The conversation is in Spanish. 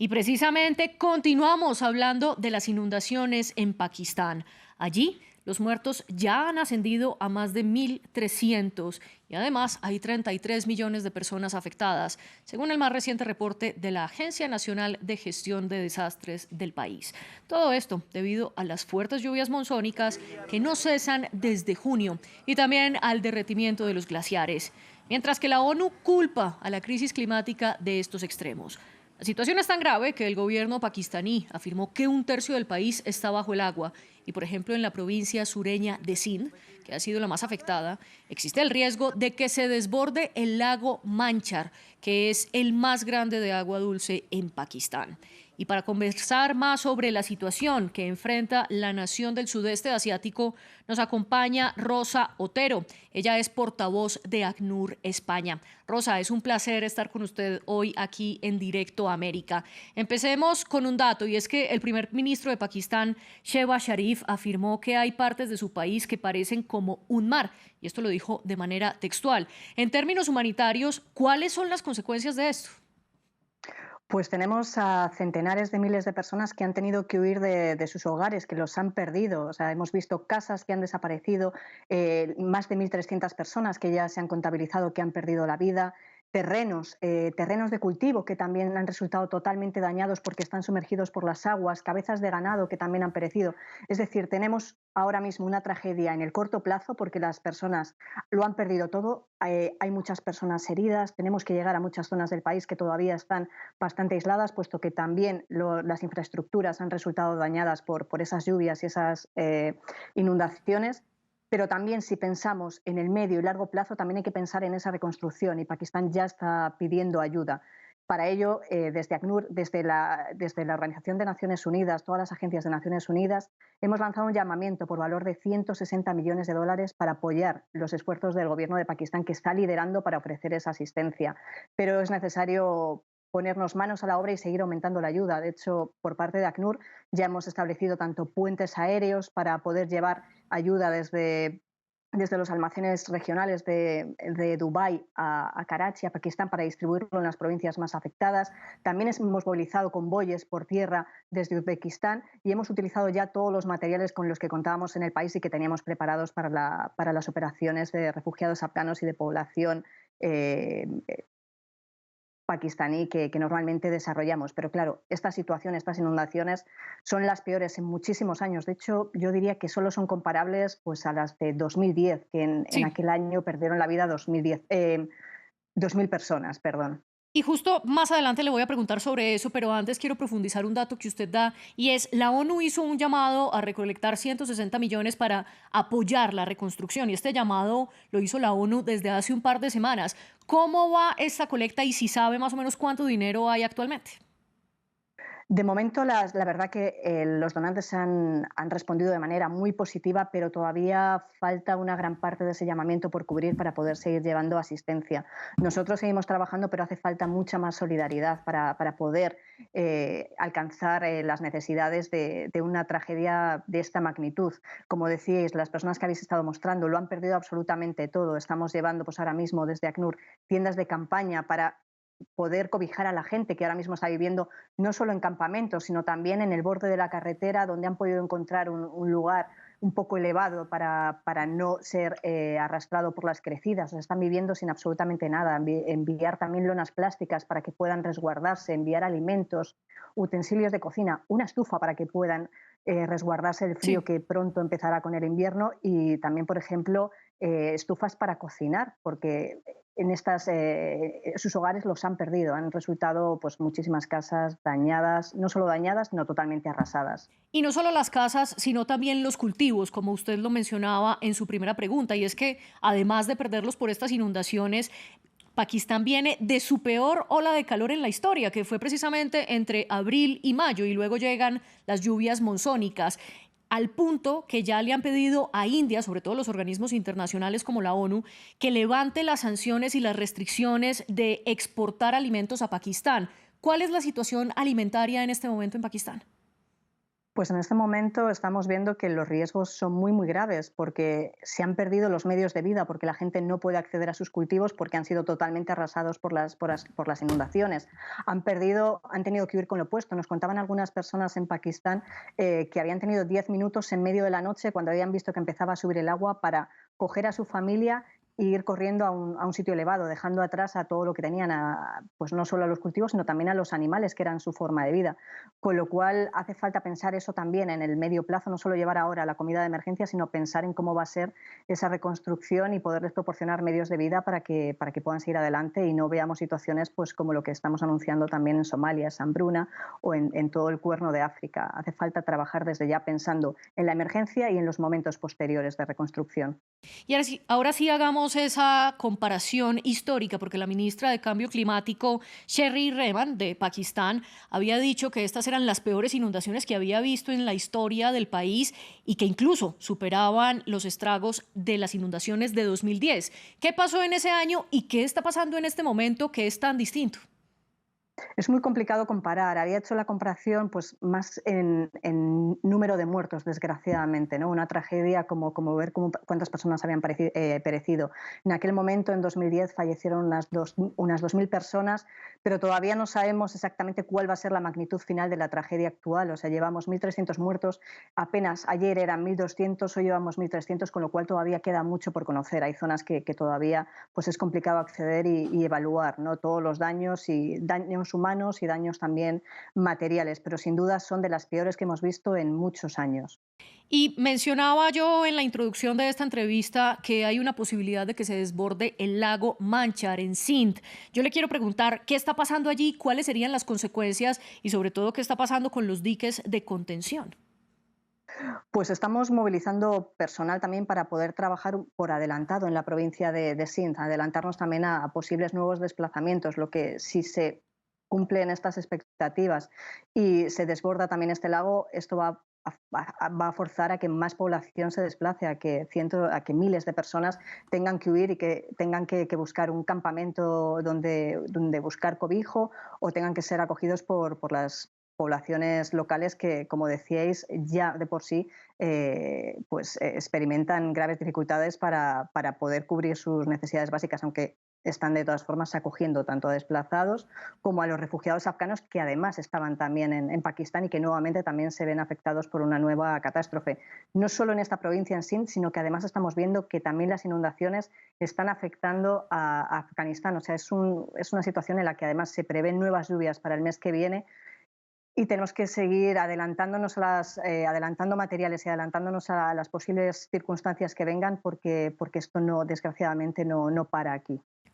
Y precisamente continuamos hablando de las inundaciones en Pakistán. Allí los muertos ya han ascendido a más de 1.300 y además hay 33 millones de personas afectadas, según el más reciente reporte de la Agencia Nacional de Gestión de Desastres del país. Todo esto debido a las fuertes lluvias monzónicas que no cesan desde junio y también al derretimiento de los glaciares, mientras que la ONU culpa a la crisis climática de estos extremos. La situación es tan grave que el gobierno pakistaní afirmó que un tercio del país está bajo el agua y, por ejemplo, en la provincia sureña de Sindh, que ha sido la más afectada, existe el riesgo de que se desborde el lago Manchar, que es el más grande de agua dulce en Pakistán. Y para conversar más sobre la situación que enfrenta la nación del sudeste asiático, nos acompaña Rosa Otero. Ella es portavoz de ACNUR España. Rosa, es un placer estar con usted hoy aquí en Directo a América. Empecemos con un dato, y es que el primer ministro de Pakistán, Shehbaz Sharif, afirmó que hay partes de su país que parecen como un mar, y esto lo dijo de manera textual. En términos humanitarios, ¿cuáles son las consecuencias de esto? Pues tenemos a centenares de miles de personas que han tenido que huir de sus hogares, que los han perdido. O sea, hemos visto casas que han desaparecido, más de 1.300 personas que ya se han contabilizado que han perdido la vida, terrenos de cultivo que también han resultado totalmente dañados porque están sumergidos por las aguas, cabezas de ganado que también han perecido. Es decir, tenemos ahora mismo una tragedia en el corto plazo porque las personas lo han perdido todo. Hay muchas personas heridas, tenemos que llegar a muchas zonas del país que todavía están bastante aisladas, puesto que también las infraestructuras han resultado dañadas por esas lluvias y esas inundaciones. Pero también, si pensamos en el medio y largo plazo, también hay que pensar en esa reconstrucción, y Pakistán ya está pidiendo ayuda. Para ello, desde ACNUR, desde la Organización de Naciones Unidas, todas las agencias de Naciones Unidas, hemos lanzado un llamamiento por valor de 160 millones de dólares para apoyar los esfuerzos del gobierno de Pakistán, que está liderando para ofrecer esa asistencia. Pero es necesario ponernos manos a la obra y seguir aumentando la ayuda. De hecho, por parte de ACNUR ya hemos establecido tanto puentes aéreos para poder llevar ayuda desde los almacenes regionales de Dubái a Karachi, a Pakistán, para distribuirlo en las provincias más afectadas. También hemos movilizado convoyes por tierra desde Uzbekistán y hemos utilizado ya todos los materiales con los que contábamos en el país y que teníamos preparados para las operaciones de refugiados afganos y de población eh, pakistaní que normalmente desarrollamos. Pero claro, esta situación, estas inundaciones son las peores en muchísimos años. De hecho, yo diría que solo son comparables pues, a las de 2010, que en Sí. aquel año perdieron la vida 2.000 personas. Perdón. Y justo más adelante le voy a preguntar sobre eso, pero antes quiero profundizar un dato que usted da, y es la ONU hizo un llamado a recolectar 160 millones para apoyar la reconstrucción, y este llamado lo hizo la ONU desde hace un par de semanas. ¿Cómo va esta colecta y si sabe más o menos cuánto dinero hay actualmente? De momento, la verdad que los donantes han respondido de manera muy positiva, pero todavía falta una gran parte de ese llamamiento por cubrir para poder seguir llevando asistencia. Nosotros seguimos trabajando, pero hace falta mucha más solidaridad para poder alcanzar las necesidades de una tragedia de esta magnitud. Como decíais, las personas que habéis estado mostrando lo han perdido absolutamente todo. Estamos llevando pues ahora mismo desde ACNUR tiendas de campaña para poder cobijar a la gente que ahora mismo está viviendo no solo en campamentos, sino también en el borde de la carretera, donde han podido encontrar un lugar un poco elevado para no ser arrastrado por las crecidas. Están viviendo sin absolutamente nada. Enviar también lonas plásticas para que puedan resguardarse, enviar alimentos, utensilios de cocina, una estufa para que puedan resguardarse del frío Sí. que pronto empezará con el invierno, y también, por ejemplo, estufas para cocinar, porque sus hogares los han perdido, han resultado pues muchísimas casas dañadas, no solo dañadas, sino totalmente arrasadas. Y no solo las casas, sino también los cultivos, como usted lo mencionaba en su primera pregunta, y es que además de perderlos por estas inundaciones, Pakistán viene de su peor ola de calor en la historia, que fue precisamente entre abril y mayo, y luego llegan las lluvias monzónicas, al punto que ya le han pedido a India, sobre todo los organismos internacionales como la ONU, que levante las sanciones y las restricciones de exportar alimentos a Pakistán. ¿Cuál es la situación alimentaria en este momento en Pakistán? Pues en este momento estamos viendo que los riesgos son muy, muy graves porque se han perdido los medios de vida, porque la gente no puede acceder a sus cultivos porque han sido totalmente arrasados por las inundaciones. Han tenido que huir con lo opuesto. Nos contaban algunas personas en Pakistán que habían tenido 10 minutos en medio de la noche cuando habían visto que empezaba a subir el agua para coger a su familia e ir corriendo a un sitio elevado, dejando atrás a todo lo que tenían, pues no solo a los cultivos, sino también a los animales, que eran su forma de vida. Con lo cual hace falta pensar eso también en el medio plazo, no solo llevar ahora la comida de emergencia, sino pensar en cómo va a ser esa reconstrucción y poderles proporcionar medios de vida para que puedan seguir adelante y no veamos situaciones pues, como lo que estamos anunciando también en Somalia, San Bruna o en todo el cuerno de África. Hace falta trabajar desde ya pensando en la emergencia y en los momentos posteriores de reconstrucción. Y ahora sí hagamos esa comparación histórica, porque la ministra de Cambio Climático, Sherry Rehman, de Pakistán, había dicho que estas eran las peores inundaciones que había visto en la historia del país y que incluso superaban los estragos de las inundaciones de 2010. ¿Qué pasó en ese año y qué está pasando en este momento que es tan distinto? Es muy complicado comparar. Había hecho la comparación pues, más en número de muertos, desgraciadamente, ¿no? Una tragedia como ver cuántas personas habían perecido. En aquel momento, en 2010, fallecieron unas 2.000 personas, pero todavía no sabemos exactamente cuál va a ser la magnitud final de la tragedia actual. O sea, llevamos 1.300 muertos, apenas ayer eran 1.200, hoy llevamos 1.300, con lo cual todavía queda mucho por conocer. Hay zonas que todavía pues, es complicado acceder y evaluar, ¿no? Todos los daños y daños humanos y daños también materiales, pero sin duda son de las peores que hemos visto en muchos años. Y mencionaba yo en la introducción de esta entrevista que hay una posibilidad de que se desborde el lago Manchar en Sindh. Yo le quiero preguntar qué está pasando allí, cuáles serían las consecuencias y sobre todo qué está pasando con los diques de contención. Pues estamos movilizando personal también para poder trabajar por adelantado en la provincia de Sindh, adelantarnos también a posibles nuevos desplazamientos, lo que si se cumplen estas expectativas y se desborda también este lago, esto va a forzar a que más población se desplace, a que miles de personas tengan que huir y que tengan que buscar un campamento donde buscar cobijo o tengan que ser acogidos por las poblaciones locales que, como decíais, ya de por sí experimentan graves dificultades para poder cubrir sus necesidades básicas, aunque están de todas formas acogiendo tanto a desplazados como a los refugiados afganos que además estaban también en Pakistán y que nuevamente también se ven afectados por una nueva catástrofe. No solo en esta provincia en Sindh, sino que además estamos viendo que también las inundaciones están afectando a Afganistán. O sea, es una situación en la que además se prevén nuevas lluvias para el mes que viene y tenemos que seguir adelantando materiales y adelantándonos a las posibles circunstancias que vengan porque esto no, desgraciadamente, no para aquí.